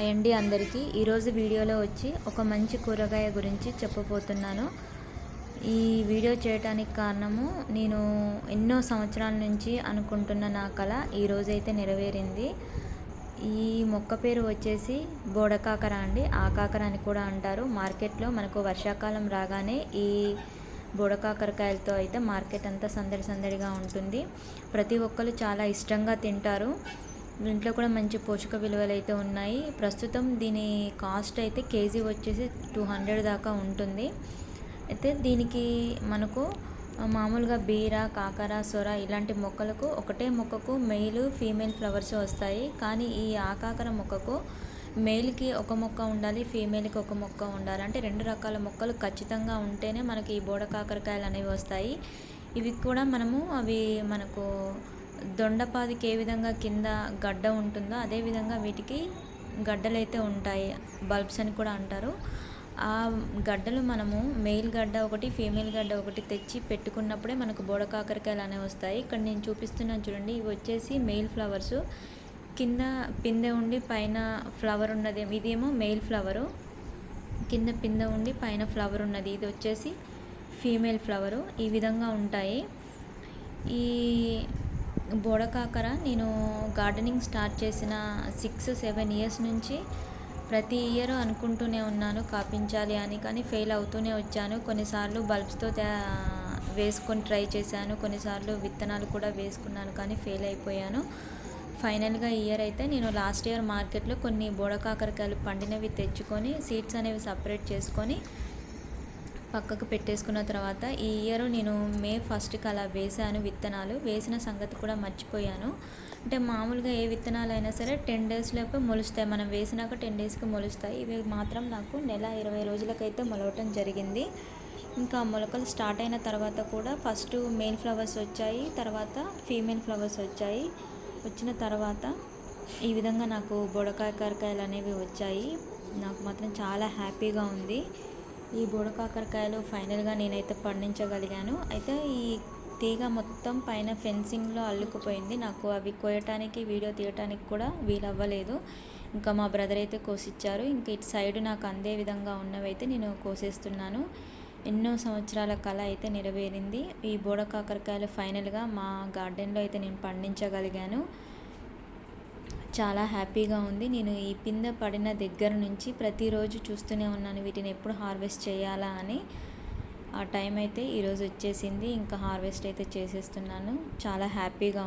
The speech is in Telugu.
హాయ్ అండి అందరికీ. ఈరోజు వీడియోలో వచ్చి ఒక మంచి కూరగాయ గురించి చెప్పబోతున్నాను. ఈ వీడియో చేయడానికి కారణము నేను ఎన్నో సంవత్సరాల నుంచి అనుకుంటున్న నా కళ ఈరోజైతే నెరవేరింది. ఈ మొక్క పేరు వచ్చేసి బోడకాకర అండి. ఆకాకర అని కూడా అంటారు. మార్కెట్లో మనకు వర్షాకాలం రాగానే ఈ బోడకాకరకాయలతో అయితే మార్కెట్ అంతా సందడి సందడిగా ఉంటుంది. ప్రతి ఒక్కరు చాలా ఇష్టంగా తింటారు. ఇంట్లో కూడా మంచి పోషక విలువలు అయితే ఉన్నాయి. ప్రస్తుతం దీని కాస్ట్ అయితే కేజీ వచ్చేసి 200 దాకా ఉంటుంది. అయితే దీనికి మనకు మామూలుగా బీర, కాకర, సొర ఇలాంటి మొక్కలకు ఒకటే మొక్కకు మెయిల్ ఫీమేల్ ఫ్లవర్స్ వస్తాయి. కానీ ఈ ఆకాకర మొక్కకు మేల్కి ఒక మొక్క ఉండాలి, ఫీమేల్కి ఒక మొక్క ఉండాలి. అంటే 2 రకాల మొక్కలు ఖచ్చితంగా ఉంటేనే మనకి ఈ బోడకాకరకాయలు అనేవి వస్తాయి. ఇవి కూడా మనకు దొండపాదికి ఏ విధంగా కింద గడ్డ ఉంటుందో అదేవిధంగా వీటికి గడ్డలు అయితే ఉంటాయి. బల్బ్స్ అని కూడా అంటారు. ఆ గడ్డలు మనము మెయిల్ గడ్డ ఒకటి, ఫీమేల్ గడ్డ ఒకటి తెచ్చి పెట్టుకున్నప్పుడే మనకు బోడకాకరకాయలు అనేవి వస్తాయి. ఇక్కడ నేను చూపిస్తున్నాను చూడండి. ఇవి వచ్చేసి మెయిల్ ఫ్లవర్స్. కింద పిందె ఉండి పైన ఫ్లవర్ ఉన్నది. ఇదేమో మెయిల్ ఫ్లవరు. కింద పిందె ఉండి పైన ఫ్లవర్ ఉన్నది. ఇది వచ్చేసి ఫీమేల్ ఫ్లవరు. ఈ విధంగా ఉంటాయి. ఈ బోడకాకర నేను గార్డెనింగ్ స్టార్ట్ చేసిన 6-7 ఇయర్స్ నుంచి ప్రతి ఇయర్ అనుకుంటూనే ఉన్నాను కాపించాలి అని. కానీ ఫెయిల్ అవుతూనే వచ్చాను. కొన్నిసార్లు బల్బ్స్తో వేసుకొని ట్రై చేశాను. కొన్నిసార్లు విత్తనాలు కూడా వేసుకున్నాను కానీ ఫెయిల్ అయిపోయాను. ఫైనల్గా ఈ ఇయర్ అయితే నేను లాస్ట్ ఇయర్ మార్కెట్లో కొన్ని బోడకాకరకాయలు పండినవి తెచ్చుకొని సీడ్స్ అనేవి సపరేట్ చేసుకొని పక్కకు పెట్టేసుకున్న తర్వాత ఈ ఇయర్ నేను మే 1కి అలా వేసాను విత్తనాలు. వేసిన సంగతి కూడా మర్చిపోయాను. అంటే మామూలుగా ఏ విత్తనాలు అయినా సరే 10 డేస్లోపు మొలుస్తాయి. మనం వేసినాక 10 డేస్కి మొలుస్తాయి. ఇవి మాత్రం నాకు నెల 20 రోజులకైతే మొలవటం జరిగింది. ఇంకా మొలకలు స్టార్ట్ అయిన తర్వాత కూడా ఫస్ట్ మేల్ ఫ్లవర్స్ వచ్చాయి, తర్వాత ఫీమేల్ ఫ్లవర్స్ వచ్చాయి. వచ్చిన తర్వాత ఈ విధంగా నాకు బోడకాకరకాయలు అనేవి వచ్చాయి. నాకు మాత్రం చాలా హ్యాపీగా ఉంది. ఈ బోడకాకరకాయలు ఫైనల్గా నేనైతే పండించగలిగాను. అయితే ఈ తీగ మొత్తం పైన ఫెన్సింగ్లో అల్లుకుపోయింది. నాకు అవి కోయటానికి వీడియో తీయటానికి కూడా వీలవ్వలేదు. ఇంకా మా బ్రదర్ అయితే కోసిచ్చారు. ఇంకా ఇటు సైడ్ నాకు అందే విధంగా ఉన్నవైతే నేను కోసేస్తున్నాను. ఎన్నో సంవత్సరాల కళ అయితే నెరవేరింది. ఈ బోడకాకరకాయలు ఫైనల్గా మా గార్డెన్లో అయితే నేను పండించగలిగాను. చాలా హ్యాపీగా ఉంది. నేను ఈ పిందె పడిన దగ్గర నుంచి ప్రతిరోజు చూస్తూనే ఉన్నాను వీటిని ఎప్పుడు హార్వెస్ట్ చేయాలా అని. ఆ టైం అయితే ఈరోజు వచ్చేసింది. ఇంకా హార్వెస్ట్ అయితే చేసేస్తున్నాను. చాలా హ్యాపీగా